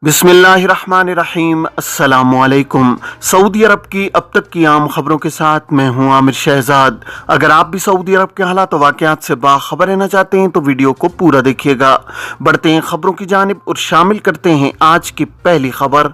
बिस्मिल्लाहिर्रहमानिर्रहीम। अस्सलामुअलैकुम। सऊदी अरब की अब तक की आम खबरों के साथ मैं हूं आमिर शहजाद। अगर आप भी सऊदी अरब के हालात वाक़यात से बाखबर रहना चाहते हैं तो वीडियो को पूरा देखिएगा। बढ़ते हैं खबरों की जानिब और शामिल करते हैं आज की पहली खबर।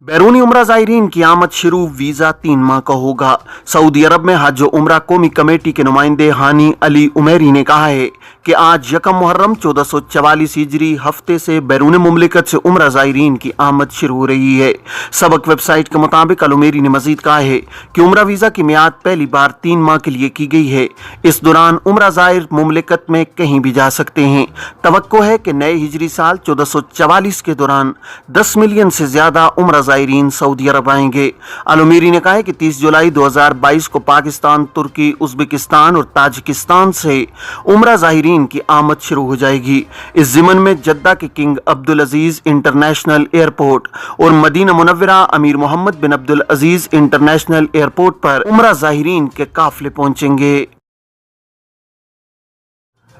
बैरूनी उम्रा ज़ायरीन की आमद शुरू, वीज़ा 3 माह का होगा। सऊदी अरब में हज उम्रा कौमी कमेटी के नुमाइंदे हानी अली उमेरी ने कहा है कि आज यकम मुहर्रम 1444 हिजरी हफ्ते से बैरून मुमलिकत से उम्रा ज़ायरीन की आमद शुरू हो रही है। सबक वेबसाइट के मुताबिक अल उमेरी ने मजीद कहा है कि उम्रा वीज़ा की मियाद पहली बार 3 माह के लिए की गई है। इस दौरान उम्रा ज़ायर मुमलिकत में कहीं भी जा सकते हैं। तवक्को है कि नए हिजरी साल 1444 के दौरान 10 मिलियन से ज़्यादा उम्रा ज़ायरीन सऊदी अरब आएंगे। अल उमेरी ने कहा है कि 30 जुलाई 2022 को पाकिस्तान, तुर्की, उज़्बेकिस्तान और ताजिकिस्तान से उम्रा ज़ायरीन की आमद शुरू हो जाएगी। इस ज़िमन में जद्दा के किंग अब्दुल अजीज इंटरनेशनल एयरपोर्ट और मदीना मुनव्वरा अमीर मोहम्मद बिन अब्दुल अजीज इंटरनेशनल एयरपोर्ट पर उम्रा ज़ायरीन के काफिले पहुंचेंगे।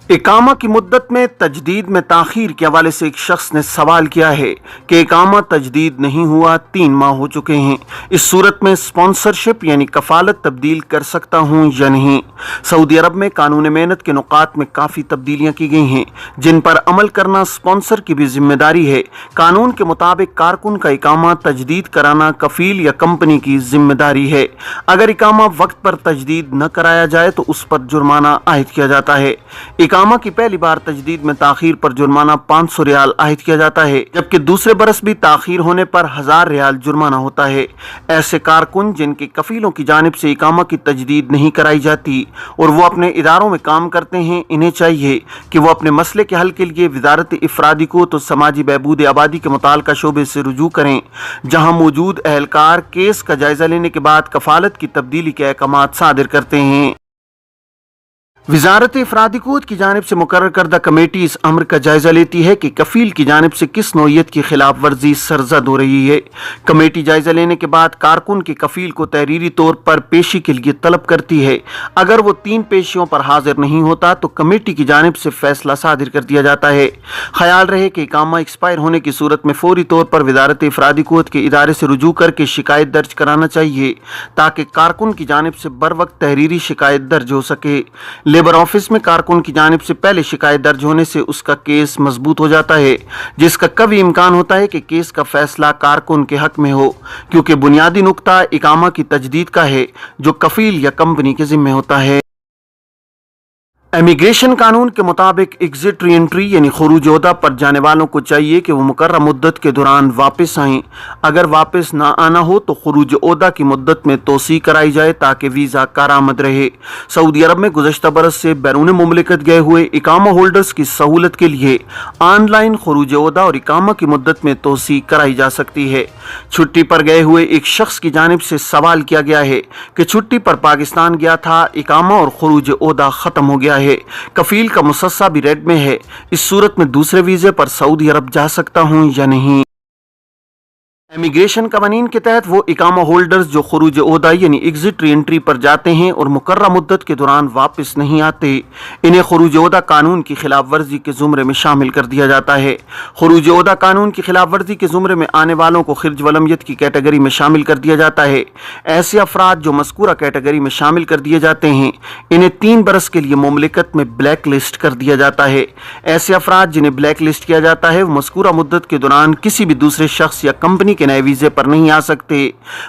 इकामा की मुद्दत में तजदीद में ताख़ीर के हवाले से एक शख्स ने सवाल किया है कि इकामा तजदीद नहीं हुआ, 3 माह हो चुके हैं, इस सूरत में स्पॉन्सरशिप यानी कफालत तब्दील कर सकता हूं या नहीं। सऊदी अरब में कानून मेहनत के नुकात में काफ़ी तब्दीलियां की गई हैं जिन पर अमल करना स्पॉन्सर की भी जिम्मेदारी है। कानून के मुताबिक कारकुन का इकामा तजदीद कराना कफील या कंपनी की जिम्मेदारी है। अगर इकामा वक्त पर तजदीद न कराया जाए तो उस पर जुर्माना आयद किया जाता है। इकामा की पहली बार तजदीद में ताख़ीर पर जुर्माना 500 रियाल आयद किया जाता है, जबकि दूसरे बरस भी ताख़ीर होने पर 1000 रियाल जुर्माना होता है। ऐसे कारकुन जिनके कफीलों की जानिब से इकामा की तजदीद नहीं कराई जाती और वो अपने इदारों में काम करते हैं, इन्हें चाहिए कि वो अपने मसले के हल के लिए वज़ारत इफ़रादी को तो समाजी बहबूद आबादी के मुताल्लिक़ा शोबे से रुजू करें, जहाँ मौजूद एहलकार केस का जायज़ा लेने के बाद कफालत की तब्दीली के अहकामात सादिर करते हैं। वज़ारत इफ़रादिकोत की जानिब से मुकर्रर करदा कमेटी इस अमर का जायज़ा लेती है कि कफ़ील की जानिब से किस नौइयत की खिलाफ वर्जी सरजद हो रही है। कमेटी जायज़ा लेने के बाद कारकुन के कफ़ील को तहरीरी तौर पर पेशी के लिए तलब करती है। अगर वो 3 पेशियों पर हाजिर नहीं होता तो कमेटी की जानिब से फैसला सादिर कर दिया जाता है। ख्याल रहे कि इकामा एक्सपायर होने की सूरत में फौरी तौर पर वज़ारत इफ़रादिकोत के इदारे से रुजू करके शिकायत दर्ज कराना चाहिए ताकि कारकुन की जानिब से बर वक्त तहरीरी शिकायत दर्ज हो सके। लेबर ऑफिस में कारकुन की जानिब से पहले शिकायत दर्ज होने से उसका केस मजबूत हो जाता है, जिसका कभी इम्कान होता है कि केस का फैसला कारकुन के हक में हो, क्योंकि बुनियादी नुक्ता इकामा की तजदीद का है जो कफील या कंपनी के जिम्मे होता है। इमिग्रेशन कानून के मुताबिक एग्जिट री एंट्री यानी खुरूज ओहदा पर जाने वालों को चाहिए कि वो मुकर्रर मुद्दत के दौरान वापस आएं। अगर वापस ना आना हो तो खुरूज ओहदा की मुद्दत में तोसी कराई जाए ताकि वीज़ा कारामद रहे। सऊदी अरब में गुज़श्ता बरस से बैरून मुमलिकत गए हुए इकामा होल्डर्स की सहूलत के लिए ऑनलाइन खुरूज ओहदा और इकामा की मुद्दत में तोसी कराई जा सकती है। छुट्टी पर गए हुए एक शख्स की जानिब से सवाल किया गया है कि छुट्टी पर पाकिस्तान गया था, इकामा और खुरूज ओहदा ख़त्म हो गया है, कफील का मुसस्सा भी रेड में है, इस सूरत में दूसरे वीज़े पर सऊदी अरब जा सकता हूं या नहीं। इमिग्रेशन कवानीन के तहत वो इकामा होल्डर्स जो खुरूज ओहदा यानी एग्जिट री एंट्री पर जाते हैं और मुकर्रर मुद्दत के दौरान वापस नहीं आते, इन्हें खुरूज ओहदा कानून की खिलाफ वर्जी के ज़ुमरे में शामिल कर दिया जाता है। खुरूज ओहदा कानून की खिलाफ वर्जी के ज़ुमरे में आने वालों को खिरज वलमियत की कैटेगरी में शामिल कर दिया जाता है। ऐसे अफराद जो मज़कूरा कैटेगरी में शामिल कर दिए जाते हैं, इन्हें 3 बरस के लिए मुमलिकत में ब्लैक लिस्ट कर दिया जाता है। ऐसे अफराद जिन्हें ब्लैक लिस्ट किया जाता है वो मज़कूरा मुद्दत के दौरान किसी भी दूसरे शख्स या कंपनी नए वीज़े पर नहीं आ सकते।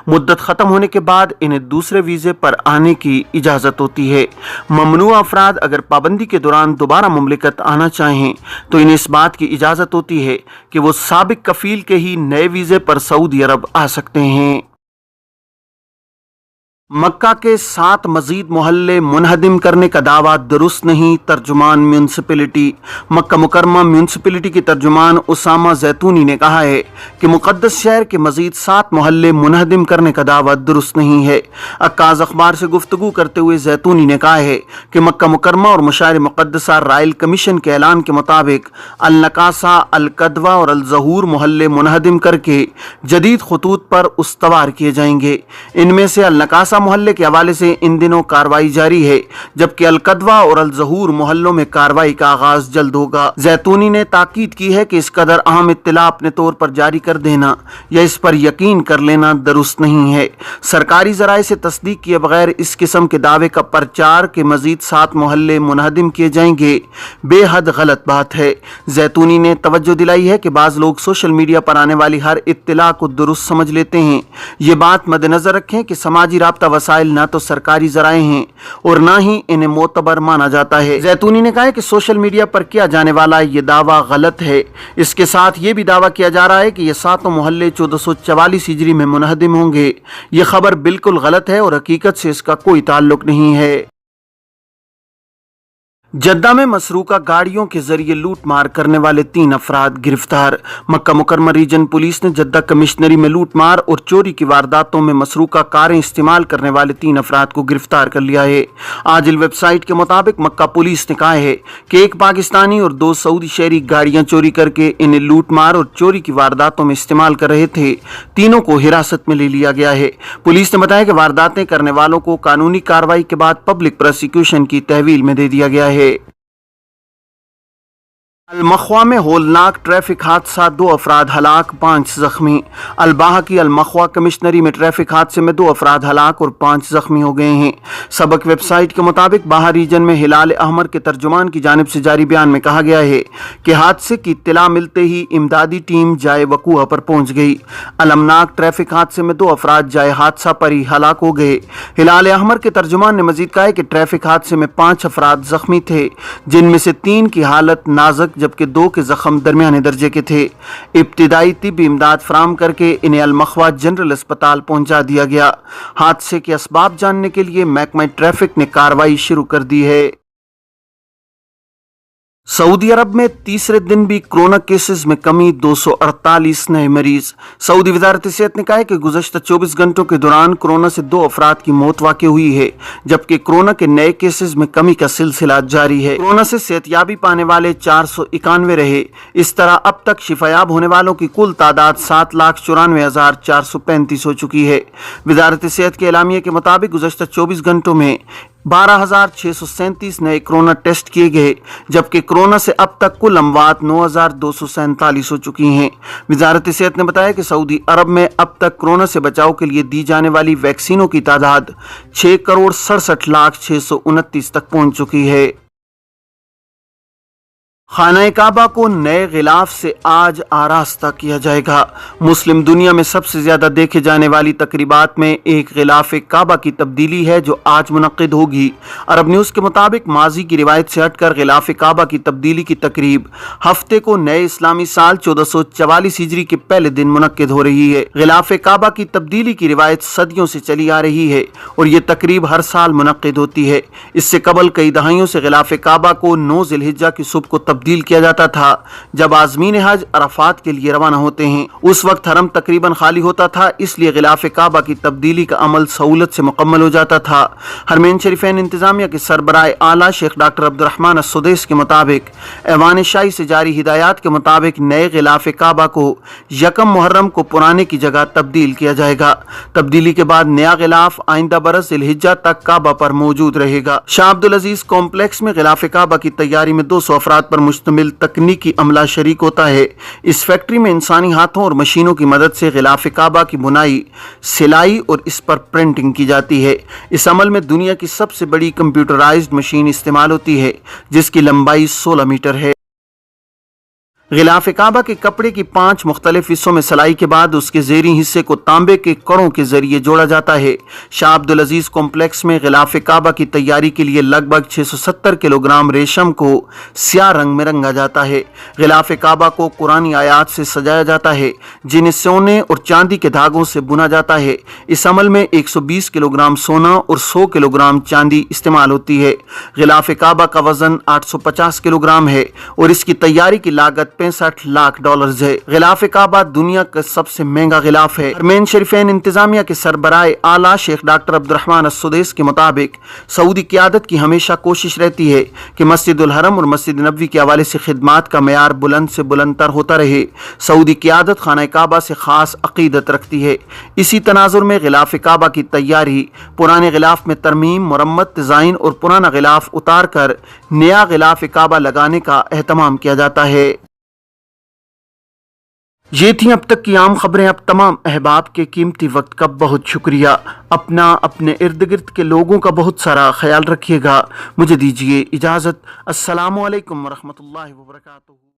मुद्दत खत्म होने के बाद इन्हें दूसरे वीज़े पर आने की इजाज़त होती है। ममनूआ अफराद अगर पाबंदी के दौरान दोबारा मुमलिकत आना चाहें तो इन्हें इस बात की इजाज़त होती है कि वो साबिक कफील के ही नए वीज़े पर सऊदी अरब आ सकते हैं। मक्का के 7 मजीद मोहल्ले मुनहदिम करने का दावा दुरुस्त नहीं, तर्जुमान म्यूनसिपलिटी। मक्का मुकरमा म्यूनसिपलिटी के तर्जुमान उसामा जैतूनी ने कहा है कि मुक़द्दस शहर के मजीद 7 मोहल्ले मुनहदिम करने का दावा दुरुस्त नहीं है। अक्काज़ अखबार से गुफ्तगू करते हुए जैतूनी ने कहा है कि मक्का मुकरमा और मशार मुक़द्दसा रायल कमीशन के ऐलान के मुताबिक अल नकासा, अल कदवा और अल ज़हूर मोहल्ले मुनहदिम करके जदीद खतूत पर उस्तवार किए जाएंगे। इनमें से अल नकासा مدرسہ محلے کے حوالے سے ان دنوں کارروائی جاری ہے، جبکہ القدوہ اور الظہور محلوں میں کارروائی کا آغاز جلد ہوگا۔ زیتونی نے تاکید کی ہے کہ اس قدر اہم اطلاع اپنے طور پر جاری کر دینا یا اس پر یقین کر لینا درست نہیں ہے۔ سرکاری ذرائع سے تصدیق کیے بغیر اس قسم کے دعوے کا پرچار کہ مزید 7 محلے منہدم کیے جائیں گے بے حد غلط بات ہے۔ زیتونی نے توجہ دلائی ہے کہ بعض لوگ سوشل میڈیا پر آنے والی ہر اطلاع کو درست سمجھ لیتے ہیں۔ یہ بات مد نظر رکھیں کہ سماجی رابطہ وسائل نہ تو سرکاری ذرائع ہیں اور نہ ہی انہیں معتبر مانا جاتا ہے۔ زیتونی نے کہا کہ سوشل میڈیا پر کیا جانے والا یہ دعویٰ غلط ہے۔ اس کے ساتھ یہ بھی دعویٰ کیا جا رہا ہے کہ یہ 7 محلے 1444 ہجری میں منہدم ہوں گے۔ یہ خبر بالکل غلط ہے اور حقیقت سے اس کا کوئی تعلق نہیں ہے۔ جدہ میں مسروقہ گاڑیوں کے ذریعے لوٹ مار کرنے والے 3 افراد گرفتار۔ مکہ مکرمہ ریجن پولیس نے جدہ کمشنری میں لوٹ مار اور چوری کی وارداتوں میں مسروقہ کاریں استعمال کرنے والے 3 افراد کو گرفتار کر لیا ہے۔ عاجل ویب سائٹ کے مطابق مکہ پولیس نے کہا ہے کہ ایک پاکستانی اور 2 سعودی شہری گاڑیاں چوری کر کے انہیں لوٹ مار اور چوری کی وارداتوں میں استعمال کر رہے تھے۔ تینوں کو حراست میں لے لیا گیا ہے۔ پولیس نے بتایا کہ وارداتیں کرنے والوں کو قانونی کارروائی کے بعد پبلک پروسیکیوشن کی تحویل میں دے دیا گیا ہے۔ المخوا میں ہولناک ٹریفک حادثہ، 2 افراد ہلاک، 5 زخمی۔ الباحہ کی المخوا کمشنری میں ٹریفک حادثے میں 2 افراد ہلاک اور 5 زخمی ہو گئے ہیں۔ سبق ویب سائٹ کے مطابق باحہ ریجن میں ہلال احمر کے ترجمان کی جانب سے جاری بیان میں کہا گیا ہے کہ حادثے کی اطلاع ملتے ہی امدادی ٹیم جائے وقوع پر پہنچ گئی۔ المناک ٹریفک حادثے میں 2 افراد جائے حادثہ پر ہی ہلاک ہو گئے۔ ہلال احمر کے ترجمان نے مزید کہا ہے کہ ٹریفک حادثے میں 5 افراد زخمی تھے، جن میں سے 3 کی حالت نازک جبکہ 2 کے زخم درمیانے درجے کے تھے۔ ابتدائی طبی امداد فراہم کر کے انہیں المخوا جنرل اسپتال پہنچا دیا گیا۔ حادثے کے اسباب جاننے کے لیے محکمہ ٹریفک نے کارروائی شروع کر دی ہے۔ سعودی عرب میں تیسرے دن بھی کرونا کیسز میں کمی، 248 نئے مریض۔ سعودی وزارت صحت نے کہا ہے کہ گزشتہ 24 گھنٹوں کے دوران کرونا سے 2 افراد کی موت واقع ہوئی ہے، جبکہ کرونا کے نئے کیسز میں کمی کا سلسلہ جاری ہے۔ کرونا سے صحت یابی پانے والے 491 رہے۔ اس طرح اب تک شفا یاب ہونے والوں کی کل تعداد 7,94,435 ہو چکی ہے۔ وزارت صحت کے اعلامیے کے مطابق گزشتہ 24 گھنٹوں میں 12,637 نئے کرونا ٹیسٹ کیے گئے، جبکہ کرونا سے اب تک کل اموات 9,247 ہو چکی ہیں۔ وزارت صحت نے بتایا کہ سعودی عرب میں اب تک کرونا سے بچاؤ کے لیے دی جانے والی ویکسینوں کی تعداد 6,67,629 تک پہنچ چکی ہے۔ خانہ کعبہ کو نئے غلاف سے آج آراستہ کیا جائے گا۔ مسلم دنیا میں سب سے زیادہ دیکھے جانے والی تقریبات میں ایک غلاف کعبہ کی تبدیلی ہے جو آج منعقد ہوگی۔ عرب نیوز کے مطابق ماضی کی روایت سے ہٹ کر غلاف کعبہ کی تبدیلی کی تقریب ہفتے کو نئے اسلامی سال 1444 ہجری کے پہلے دن منعقد ہو رہی ہے۔ غلاف کعبہ کی تبدیلی کی روایت صدیوں سے چلی آ رہی ہے اور یہ تقریب ہر سال منعقد ہوتی ہے۔ اس سے قبل کئی دہائیوں سے غلاف کعبہ کو 9 ذی الحجہ کی صبح کو تبدیل کیا جاتا تھا، جب عازمین حج عرفات کے لیے روانہ ہوتے ہیں۔ اس وقت حرم تقریباً خالی ہوتا تھا، اس لیے غلاف کعبہ کی تبدیلی کا عمل سہولت سے مکمل ہو جاتا تھا۔ حرمین شریفین انتظامیہ کے سربراہ اعلیٰ شیخ ڈاکٹر عبد الرحمن السدیس کے مطابق ایوان شاہی سے جاری ہدایات کے مطابق نئے غلاف کعبہ کو 1 محرم کو پرانے کی جگہ تبدیل کیا جائے گا۔ تبدیلی کے بعد نیا غلاف آئندہ برس ذی الحجہ تک کعبہ پر موجود رہے گا۔ شاہ عبدالعزیز کمپلیکس میں غلاف کعبہ کی تیاری میں 200 افراد پر مشتمل تکنیکی عملہ شریک ہوتا ہے۔ اس فیکٹری میں انسانی ہاتھوں اور مشینوں کی مدد سے غلاف کعبہ کی بنائی، سلائی اور اس پر پرنٹنگ کی جاتی ہے۔ اس عمل میں دنیا کی سب سے بڑی کمپیوٹرائزڈ مشین استعمال ہوتی ہے جس کی لمبائی 16 میٹر ہے۔ غلاف کعبہ کے کپڑے کی 5 مختلف حصوں میں سلائی کے بعد اس کے زیریں حصے کو تانبے کے کڑوں کے ذریعے جوڑا جاتا ہے۔ شاہ عبدالعزیز کمپلیکس میں غلاف کعبہ کی تیاری کے لیے لگ بھگ 670 کلو گرام ریشم کو سیاہ رنگ میں رنگا جاتا ہے۔ غلاف کعبہ کو قرآنی آیات سے سجایا جاتا ہے جنہیں سونے اور چاندی کے دھاگوں سے بنا جاتا ہے۔ اس عمل میں 120 کلو گرام سونا اور 100 کلو گرام چاندی استعمال ہوتی ہے۔ غلاف کعبہ کا وزن 850 کلو گرام ہے اور اس کی تیاری کی لاگت $1.65 लाख है। ग़िलाफ़ काबा दुनिया का सबसे महंगा ग़िलाफ़ है। हरमैन शरीफैन इंतज़ामिया के सरबराह आला शेख डॉक्टर अब्दुर्रहमान अस्सुदैस के मुताबिक सऊदी क़यादत की हमेशा कोशिश रहती है कि मस्जिदुल हरम और मस्जिद नबवी के हवाले से खिदमात का मेयार बुलंद से बुलंदतर होता रहे। सऊदी क़यादत खाना काबा से ख़ास अक़ीदत रखती है। इसी तनाज़ुर में ग़िलाफ़ काबा की तैयारी, पुराने ग़िलाफ़ में तरमीम, मुरम्मत, डिज़ाइन और पुराना ग़िलाफ़ उतार कर नया ग़िलाफ़ काबा लगाने का एहतमाम किया जाता है। ये थी अब तक की आम खबरें। अब तमाम अहबाब के कीमती वक्त का बहुत शुक्रिया। अपना, अपने इर्द गिर्द के लोगों का बहुत सारा ख्याल रखिएगा। मुझे दीजिए इजाज़त। अस्सलामु अलैकुम वरहमतुल्लाहि वबरकातुहू।